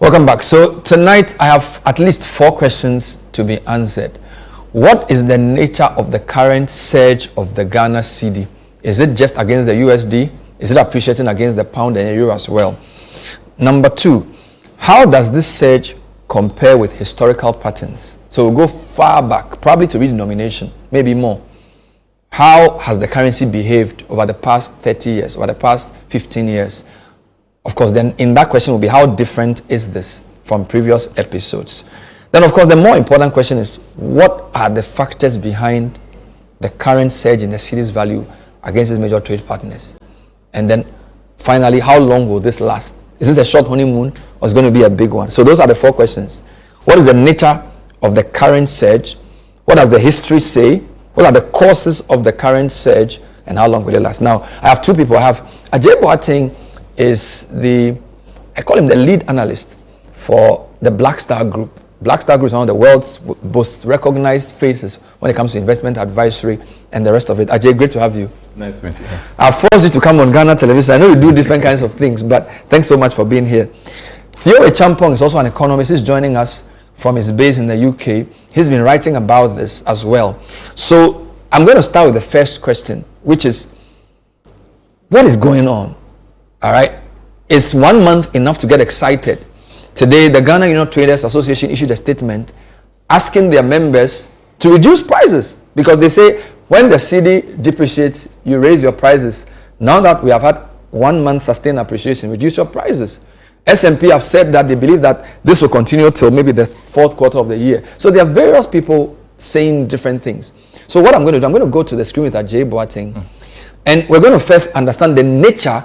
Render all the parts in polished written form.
Welcome back. So tonight I have at least 4 questions to be answered. What is the nature of the current surge of the Ghana Cedi? Is it just against the USD? Is it appreciating against the pound and euro as well? Number 2, how does this surge compare with historical patterns? So we'll go far back, probably to redenomination, maybe more. How has the currency behaved over the past 30 years, over the past 15 years? Of course, then in that question will be, how different is this from previous episodes? Then, of course, the more important question is, what are the factors behind the current surge in the Cedi's value against its major trade partners? And then, finally, how long will this last? Is this a short honeymoon or is it going to be a big one? So those are the 4 questions. What is the nature of the current surge? What does the history say? What are the causes of the current surge? And how long will it last? Now, I have 2 people. I have Adjei Boateng is I call him the lead analyst for the Black Star Group. Black Star Group is one of the world's most recognized faces when it comes to investment advisory and the rest of it. Adjei, great to have you. Nice to meet you. I've forced you to come on Ghana television. I know you do different kinds of things, but thanks so much for being here. Theo Champong is also an economist. He's joining us from his base in the UK. He's been writing about this as well. So I'm going to start with the first question, which is, what is going on? All right. Is 1 month enough to get excited? Today, the Ghana Union Traders Association issued a statement asking their members to reduce prices because they say when the Cedi depreciates, you raise your prices. Now that we have had 1 month sustained appreciation, reduce your prices. S&P have said that they believe that this will continue till maybe the 4th quarter of the year. So there are various people saying different things. So what I'm going to do, I'm going to go to the screen with Adjei Boateng, and we're going to first understand the nature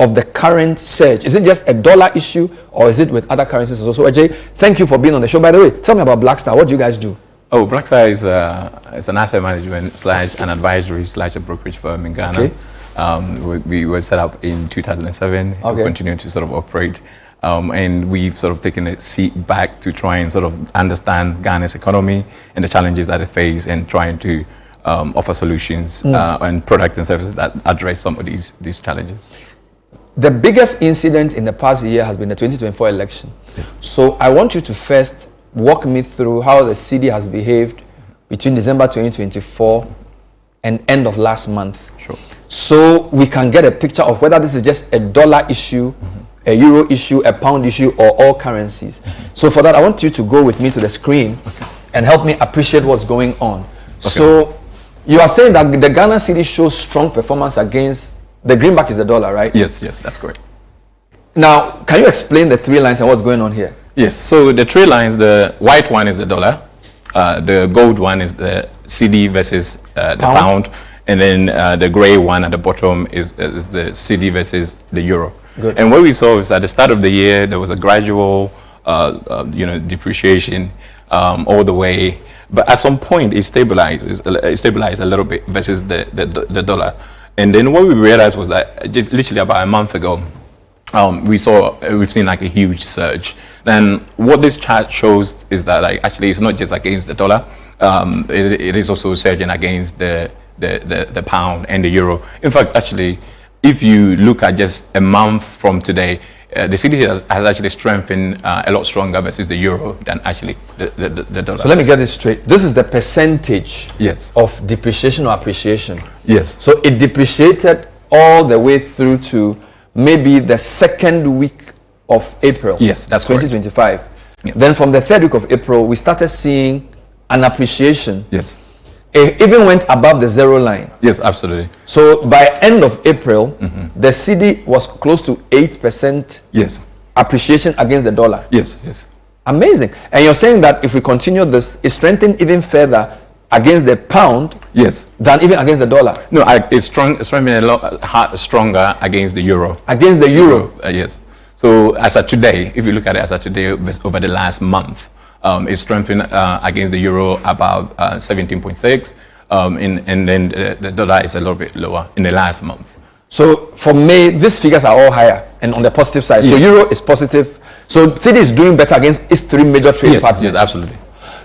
of the current surge. Is it just a dollar issue or is it with other currencies also? So Adjei, thank you for being on the show. By the way, tell me about Black Star. What do you guys do? Oh, Black Star is an asset management / an advisory / a brokerage firm in Ghana. Okay. We were set up in 2007. Okay. We continue to sort of operate. And we've sort of taken a seat back to try and sort of understand Ghana's economy and the challenges that it faces and trying to offer solutions and products and services that address some of these challenges. The biggest incident in the past year has been the 2024 election. Yeah. So I want you to first walk me through how the Cedi has behaved between December 2024 and end of last month. Sure. So we can get a picture of whether this is just a dollar issue, a euro issue, a pound issue, or all currencies. So for that, I want you to go with me to the screen and help me appreciate what's going on. Okay. So you are saying that the Ghana Cedi shows strong performance against the greenback is the dollar, right? Yes, that's correct. Now, can you explain the 3 lines and what's going on here? Yes, so the 3 lines, the white one is the dollar, the gold one is the Cedi versus the pound, and then the gray one at the bottom is the Cedi versus the euro. Good. And what we saw is at the start of the year, there was a gradual depreciation all the way, but at some point it stabilized a little bit versus the dollar. And then what we realized was that just literally about a month ago, we've seen like a huge surge. Then what this chart shows is that like actually it's not just against the dollar, it is also surging against the pound and the euro. In fact, actually, if you look at just a month from today, the Cedi has actually strengthened a lot stronger versus the euro than actually the dollar. So let me get this straight. This is the percentage of depreciation or appreciation. Yes. So it depreciated all the way through to maybe the 2nd week of April. Yes, that's 2025. Yeah. Then from the 3rd week of April, we started seeing an appreciation. Yes. It even went above the 0 line. Yes, absolutely. So by end of April, the Cedi was close to 8% appreciation against the dollar. Yes. Amazing. And you're saying that if we continue this, it strengthened even further against the pound than even against the dollar. No, it's strengthening a lot stronger against the euro. Against the euro? Yes. So as of today, if you look at it as of today, over the last month, it's strengthened against the euro about 17.6, and then the dollar is a little bit lower in the last month. So for May, these figures are all higher and on the positive side. Yes. So euro is positive. So Cedi is doing better against its 3 major trade partners. Yes, absolutely.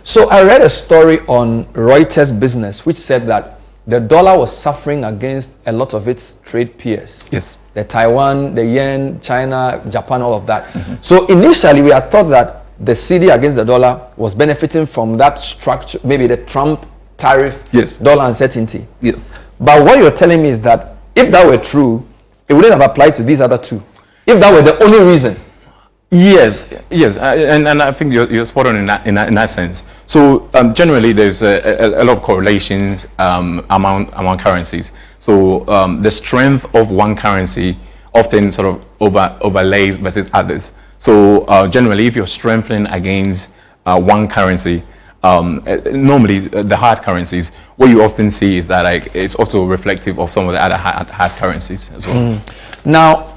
So I read a story on Reuters Business which said that the dollar was suffering against a lot of its trade peers. Yes. the Taiwan, the yen, China, Japan, all of that. So initially we had thought that the Cedi against the dollar was benefiting from that structure, maybe the Trump tariff, dollar uncertainty. But what you're telling me is that if that were true, it wouldn't have applied to these other two. If that were the only reason. Yes, and I think you're spot on in that sense. So generally, there's a lot of correlations among currencies. So the strength of one currency often sort of overlays versus others. So generally, if you're strengthening against one currency, normally the hard currencies, what you often see is that it's also reflective of some of the other hard currencies as well. Now,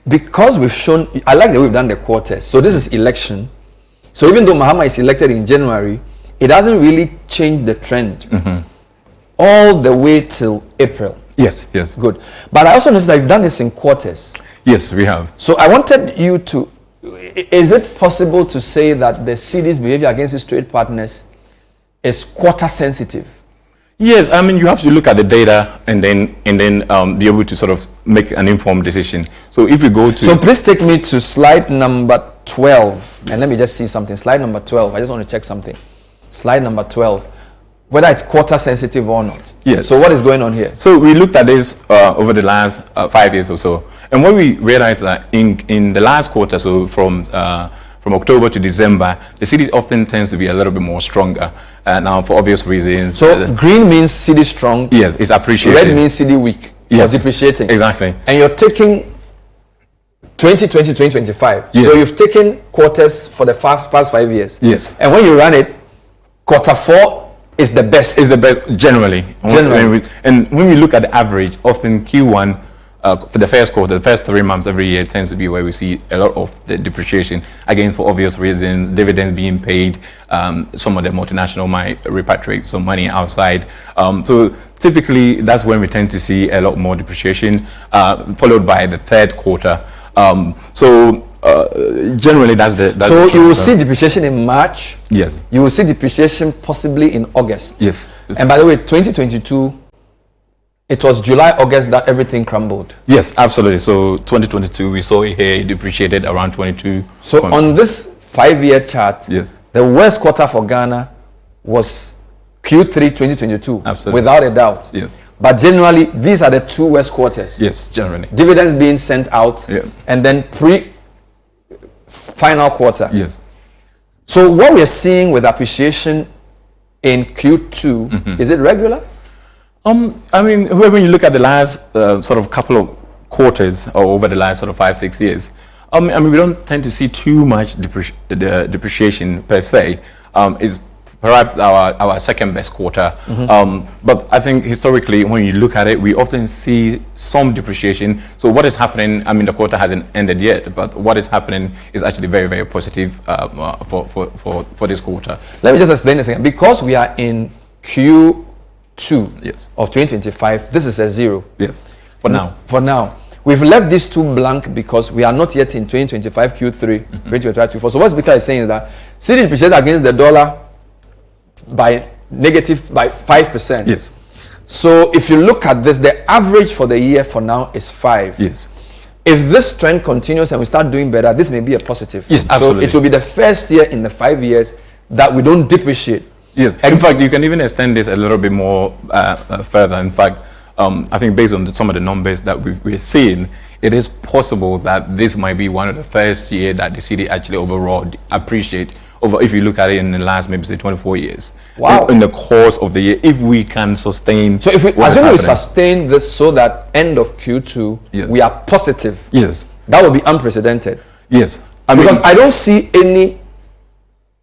because we've shown, I like the way we've done the quarters. So this is election. So even though Mahama is elected in January, it doesn't really change the trend all the way till April. Yes. Good. But I also noticed that you've done this in quarters. Yes, we have. So I wanted you to, is it possible to say that the Cedi's behavior against its trade partners is quarter sensitive? Yes, I mean, you have to look at the data and then be able to sort of make an informed decision. So if you go to... So please take me to slide number 12. And let me just see something. Slide number 12. I just want to check something. Slide number 12. Whether it's quarter sensitive or not. Yes. So what is going on here? So we looked at this over the last 5 years or so. And what we realized that in the last quarter, so from October to December, the Cedi often tends to be a little bit more stronger. Now, for obvious reasons. So green means Cedi strong. Yes, it's appreciating. Red means Cedi weak. Yes, depreciating. Exactly. And you're taking 2020, 2025. Yes. So you've taken quarters for the past 5 years. Yes. And when you run it, quarter 4 is the best. Is the best generally. And when we look at the average, often Q1. For the first quarter, the first 3 months every year tends to be where we see a lot of the depreciation. Again, for obvious reasons, dividends being paid, some of the multinational might repatriate some money outside. So typically, that's when we tend to see a lot more depreciation, followed by the third quarter. Generally, that's the... So you will see depreciation in March. Yes. You will see depreciation possibly in August. Yes. And by the way, 2022... it was July, August that everything crumbled. Yes, absolutely. So 2022, we saw it here, it depreciated around 22. So on this 5-year chart, yes, the worst quarter for Ghana was Q3 2022. Absolutely. Without a doubt. Yes. But generally, these are the 2 worst quarters. Yes, generally. Dividends being sent out, and then final quarter. Yes. So what we're seeing with appreciation in Q2, is it regular? I mean, when you look at the last sort of couple of quarters or over the last sort of 5-6 years, I mean, we don't tend to see too much depreciation per se. It's perhaps our second best quarter. But I think historically, when you look at it, we often see some depreciation. So what is happening, I mean, the quarter hasn't ended yet, but what is happening is actually very, very positive for this quarter. Let me just explain this again. Because we are in Q2 of 2025, this is a 0. Yes, for now. For now. We've left these 2 blank because we are not yet in 2025 Q3, 2025 Q4. So what Speaker is saying is that Cedi depreciated against the dollar by 5%. Yes. So if you look at this, the average for the year for now is 5. Yes. If this trend continues and we start doing better, this may be a positive. Yes, absolutely. So it will be the first year in the 5 years that we don't depreciate. Yes. In fact, you can even extend this a little bit more further. In fact, I think based on some of the numbers that we're seeing, it is possible that this might be one of the first year that the Cedi actually overall appreciate over, if you look at it in the last maybe say 24 years. Wow. In the course of the year, if we can sustain. So if we assume we sustain this so that end of Q2, we are positive. Yes. That would be unprecedented. Yes. Because I don't see any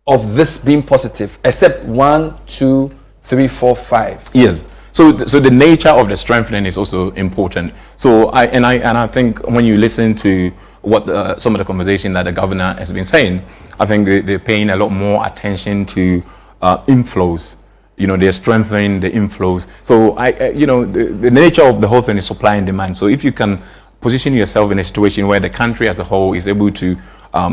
of this being positive except 1, 2, 3, 4, 5. Yes. So the nature of the strengthening is also important. So I think when you listen to what some of the conversation that the governor has been saying, I think they're paying a lot more attention to inflows. You know, they're strengthening the inflows. So the nature of the whole thing is supply and demand. So if you can position yourself in a situation where the country as a whole is able to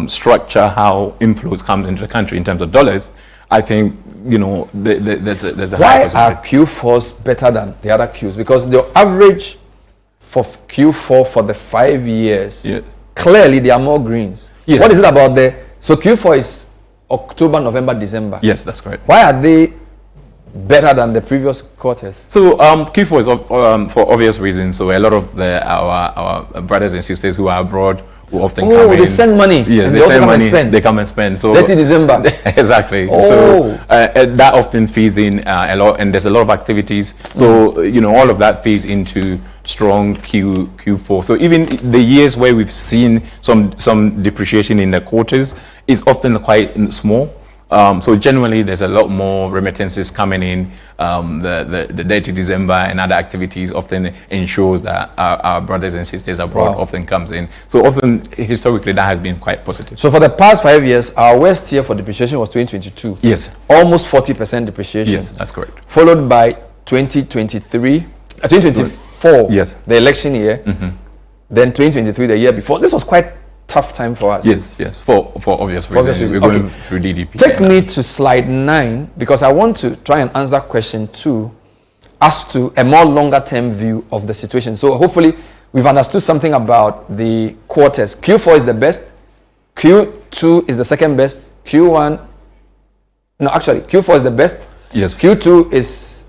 structure how inflows come into the country in terms of dollars, I think there's a Why are Q4s better than the other Qs? Because the average for Q4 for the 5 years, Yeah. clearly there are more greens. Yes. What is it about so Q4 is October, November, December. Yes, that's correct. Why are they better than the previous quarters? So Q4 is for obvious reasons. So a lot of our brothers and sisters who are abroad who often come in. They send money. Yes, and they also send come money. and spend. They come and spend. So 30 December. Exactly. Oh. So that often feeds in a lot, and there's a lot of activities. So all of that feeds into strong Q4. So even the years where we've seen some depreciation in the quarters is often quite small. So generally, there's a lot more remittances coming in. The 30 December and other activities often ensures that our brothers and sisters abroad often comes in. So often, historically, that has been quite positive. So for the past 5 years, our worst year for depreciation was 2022. Yes. Almost 40% depreciation. Yes, that's correct. Followed by 2024. Yes. The election year. Then 2023, the year before. This was quite tough time for us. Yes, for obvious reasons. We're going through DDP. Take me to slide 9, because I want to try and answer question 2 as to a more longer term view of the situation. So hopefully we've understood something about the quarters. Q4 is the best, Q2 is the second best, Q4 is the best. Yes. Q2 is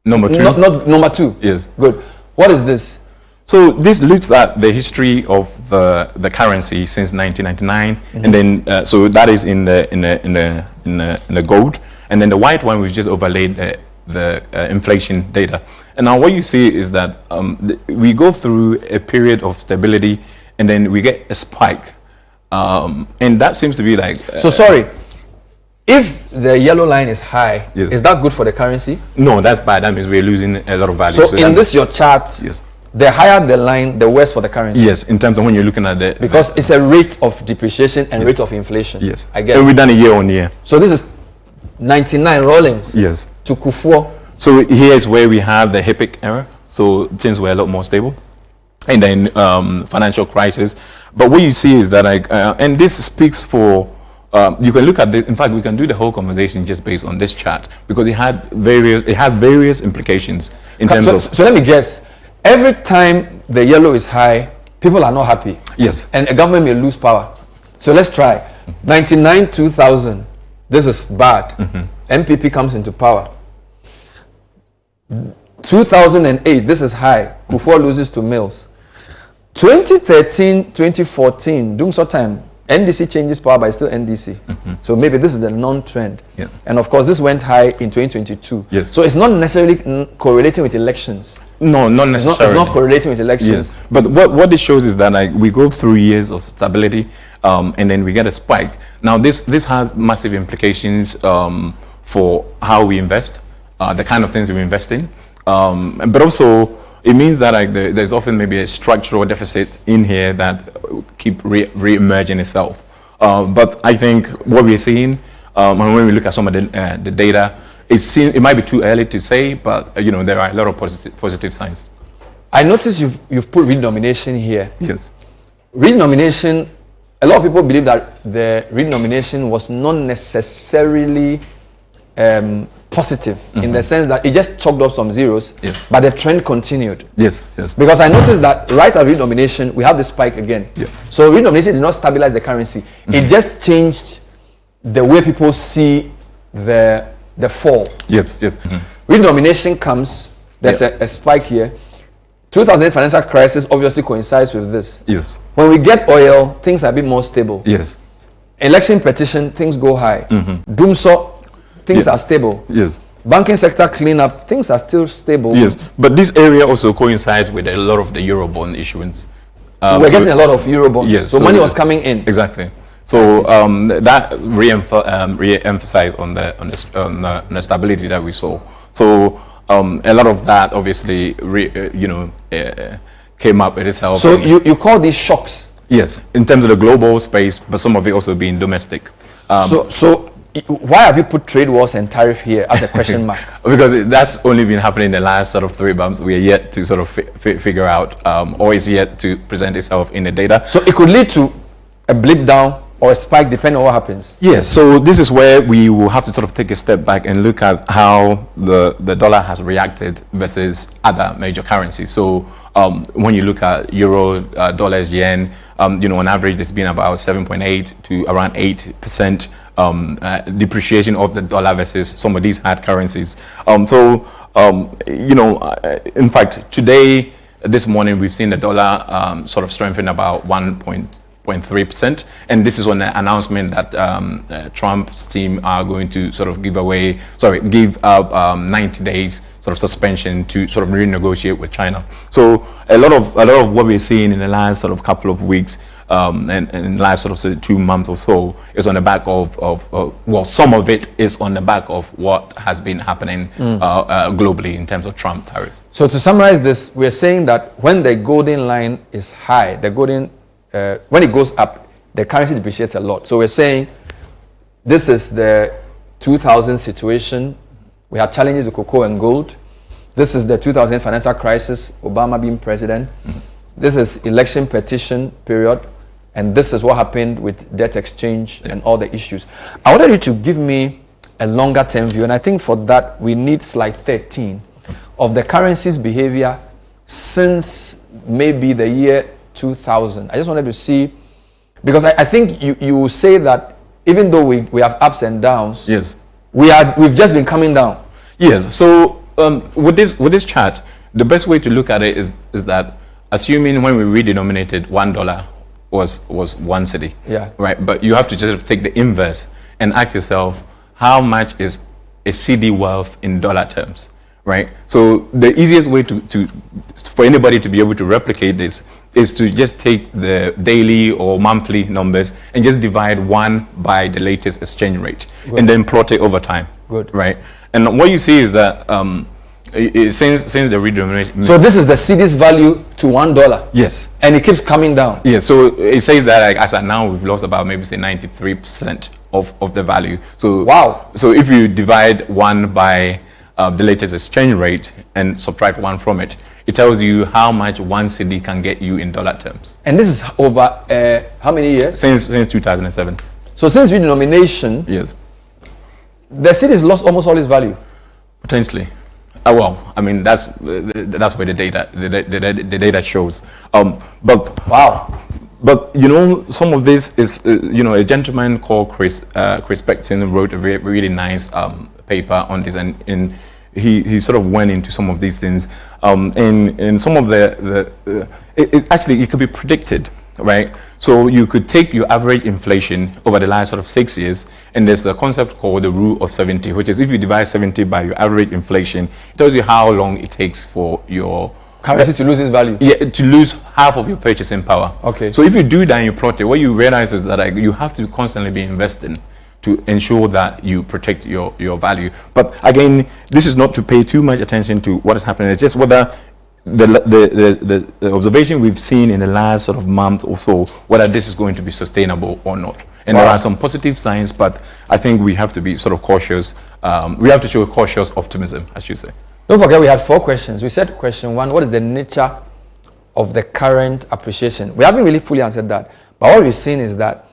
number 2. Not number 2. Yes. Good. What is this? So this looks at the history of the currency since 1999, and then so that is in the gold, and then the white one we've just overlaid the inflation data. And now what you see is that we go through a period of stability, and then we get a spike, and that seems to be like. So sorry. If the yellow line is high, yes. Is that good for the currency? No, that's bad. That means we're losing a lot of value. So in this your chart. Yes. The higher the line, the worse for the currency. Yes, in terms of when you're looking at because it's a rate of depreciation and rate of inflation. Yes, I get and we've done a year on year. So this is 99 rollings. Yes. To Q4. So here is where we have the HIPIC error. So things were a lot more stable, and then financial crisis. But what you see is that and this speaks for. You can look at this. In fact, we can do the whole conversation just based on this chart because it has various implications in terms of. So let me guess. Every time the yellow is high, people are not happy. Yes. And a government may lose power. So let's try. 99, 2000. This is bad. MPP comes into power. 2008. This is high. Kufuor loses to Mills. 2013, 2014. During some time, NDC changes power, but it's still NDC. So maybe this is the non-trend. Yeah. And of course, this went high in 2022. Yes. So it's not necessarily correlating with elections. No, not necessarily. It's not correlating with elections. Yes. But what this shows is that we go through years of stability, and then we get a spike. Now this has massive implications for how we invest, the kind of things we invest in, but also it means that there's often maybe a structural deficit in here that keep re-emerging itself. But I think what we're seeing, and when we look at some of the data, it might be too early to say, but there are a lot of positive signs. I notice you've put redenomination here. Yes. Redenomination, a lot of people believe that the redenomination was not necessarily positive in the sense that it just chalked up some zeros, yes. But the trend continued. Yes. Because I noticed that right at redenomination, we have the spike again. Yeah. So redenomination did not stabilize the currency. It just changed the way people see the fall. Yes. Redenomination comes, there's a spike here. 2008 financial crisis obviously coincides with this. Yes. When we get oil, things are a bit more stable. Yes. Election petition, things go high. Doomsaw, things are stable. Yes. Banking sector cleanup, things are still stable. Yes. But this area also coincides with a lot of the Eurobond issuance. We're getting a lot of Eurobonds. Yes. So money was coming in. Exactly. So that re-emphasized on the stability that we saw. So a lot of that obviously came up with itself. So you call these shocks? Yes, in terms of the global space, but some of it also being domestic. So why have you put trade wars and tariff here as a question mark? Because that's only been happening in the last sort of 3 months. We are yet to sort of figure out, or is yet to present itself in the data. So it could lead to a blip down or a spike depending on what happens. Yes, so this is where we will have to sort of take a step back and look at how the dollar has reacted versus other major currencies. So when you look at euro, dollars, yen, on average, it's been about 7.8 to around 8% depreciation of the dollar versus some of these hard currencies. In fact, today, this morning, we've seen the dollar sort of strengthen about 1.3%, and this is on the announcement that Trump's team are going to sort of give up 90 days sort of suspension to sort of renegotiate with China. So a lot of what we're seeing in the last sort of couple of weeks and in the last sort of 2 months or so is on the back of some of it is on the back of what has been happening globally in terms of Trump tariffs. So to summarize this, we're saying that when the golden line is high, when it goes up, the currency depreciates a lot. So we're saying this is the 2000 situation. We had challenges with cocoa and gold. This is the 2000 financial crisis, Obama being president. This is election petition period. And this is what happened with debt exchange and all the issues. I wanted you to give me a longer term view. And I think for that, we need slide 13 of the currency's behavior since maybe the year 2000. I just wanted to see, because I think you say that even though we have ups and downs, yes, we've just been coming down. Yes. So with this chart, the best way to look at it is that assuming when we redenominated $1 was 1 cedi, right? But you have to just take the inverse and ask yourself, how much is a cedi worth in dollar terms, right? So the easiest way for anybody to be able to replicate this is to just take the daily or monthly numbers and just divide 1 by the latest exchange rate. Good. And then plot it over time. Good. Right? And what you see is that since the redenomination... So this is the cedi's value to $1? Yes. And it keeps coming down? Yes. So it says that as of now, we've lost about maybe say 93% of the value. So wow. So if you divide 1 by the latest exchange rate and subtract 1 from it, it tells you how much 1 cedi can get you in dollar terms. And this is over how many years? Since 2007. So since redenomination, yes, the cedi's lost almost all its value. Potentially. Well, I mean that's where the data shows. But wow. But some of this is a gentleman called Chris Beckton wrote a really nice paper on this, and he sort of went into some of these things. And some of it could be predicted, right? So you could take your average inflation over the last sort of 6 years, and there's a concept called the rule of 70, which is if you divide 70 by your average inflation, it tells you how long it takes for your currency to lose its value. Yeah, to lose half of your purchasing power. Okay. So if you do that and you plot it, what you realize is that you have to constantly be investing to ensure that you protect your value. But again, this is not to pay too much attention to what is happening. It's just whether the observation we've seen in the last sort of month or so, whether this is going to be sustainable or not. And there are some positive signs, but I think we have to be sort of cautious. We have to show cautious optimism, as you say. Don't forget, we had 4 questions. We said question 1, what is the nature of the current appreciation? We haven't really fully answered that. But what we've seen is that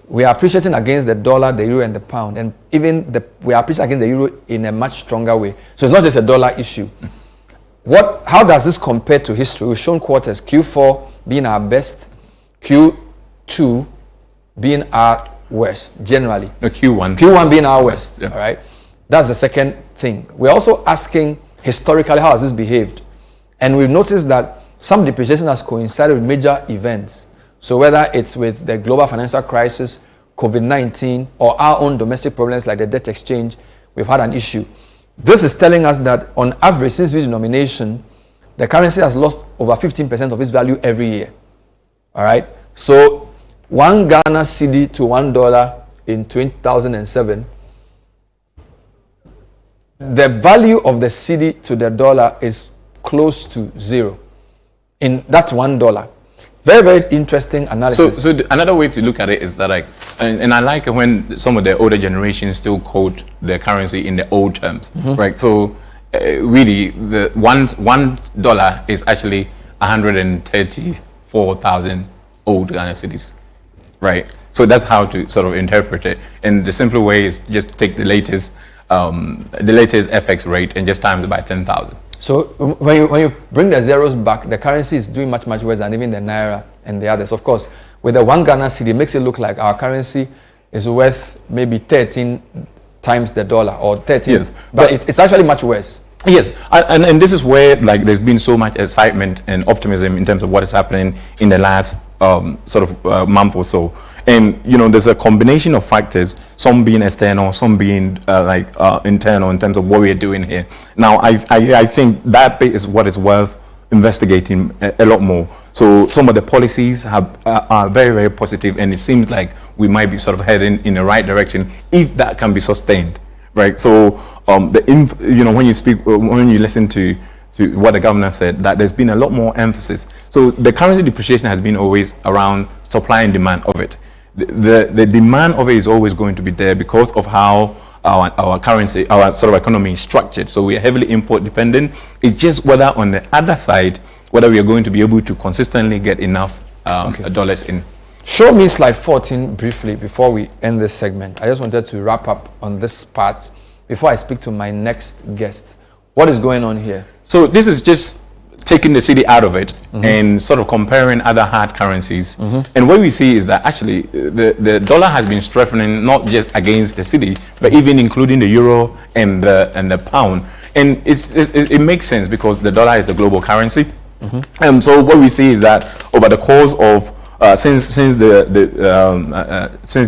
we are appreciating against the dollar, the euro, and the pound. And even we are appreciating against the euro in a much stronger way. So it's not just a dollar issue. How does this compare to history? We've shown quarters, Q4 being our best, Q2 being our worst, generally. No, Q1. Q1 being our worst, yeah. All right? That's the second thing. We're also asking, historically, how has this behaved? And we've noticed that some depreciation has coincided with major events. So whether it's with the global financial crisis, COVID-19, or our own domestic problems like the debt exchange, we've had an issue. This is telling us that on average, since redenomination, the currency has lost over 15% of its value every year. All right? So 1 Ghana cedi to $1 in 2007, the value of the cedi to the dollar is close to 0. That's $1. Very, very interesting analysis. So another way to look at it is that, and I like it when some of the older generations still quote the currency in the old terms, right? So really, the $1 is actually 134,000 old Ghana cedis, right? So that's how to sort of interpret it. And the simpler way is just take the latest FX rate and just times it by 10,000. So when you bring the zeros back, the currency is doing much worse than even the naira and the others. Of course, with the 1 Ghana cedi, it makes it look like our currency is worth maybe 13 times the dollar or 13. Yes, but it's actually much worse. Yes, and this is where like there's been so much excitement and optimism in terms of what is happening in the last month or so. And you know, there's a combination of factors, some being external, some being internal in terms of what we're doing here. Now, I think that bit is what is worth investigating a lot more. So some of the policies are very positive, and it seems like we might be sort of heading in the right direction if that can be sustained, right? So when you listen to what the governor said, that there's been a lot more emphasis. So the currency depreciation has been always around supply and demand of it. The demand of it is always going to be there because of how our currency, our sort of economy is structured. So we are heavily import dependent. It's just whether on the other side, whether we are going to be able to consistently get enough dollars in. Show me slide 14 briefly before we end this segment. I just wanted to wrap up on this part before I speak to my next guest. What is going on here? So this is just taking the cedi out of it and sort of comparing other hard currencies. And what we see is that actually the dollar has been strengthening not just against the cedi, but even including the euro and the pound. And it makes sense because the dollar is the global currency. So what we see is that over the course of since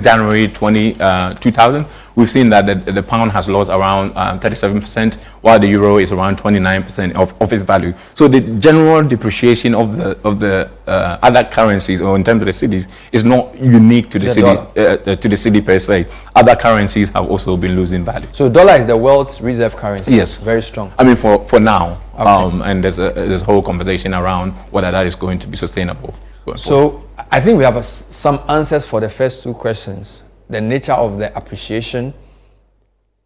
January 2000, we've seen that the pound has lost around 37%, while the euro is around 29% of its value. So the general depreciation of the other currencies, or in terms of the cedis, is not unique to the cedi per se. Other currencies have also been losing value. So dollar is the world's reserve currency. Yes, very strong. I mean, for now, Okay. and there's a whole conversation around whether that is going to be sustainable. So I think we have some answers for the first two questions. The nature of the appreciation,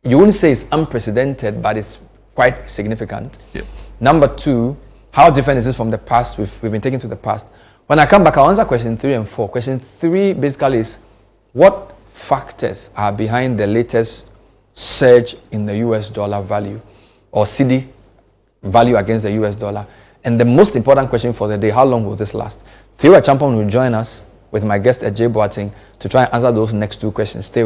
you wouldn't say it's unprecedented, but it's quite significant. Yeah. Number two, how different is this from the past? We've been taken to the past. When I come back, I'll answer question 3 and 4. Question 3 basically is, what factors are behind the latest surge in the US dollar value or cedi value against the US dollar? And the most important question for the day, how long will this last? Theo Champion will join us with my guest Adjei Boateng to try and answer those next two questions. Stay with us.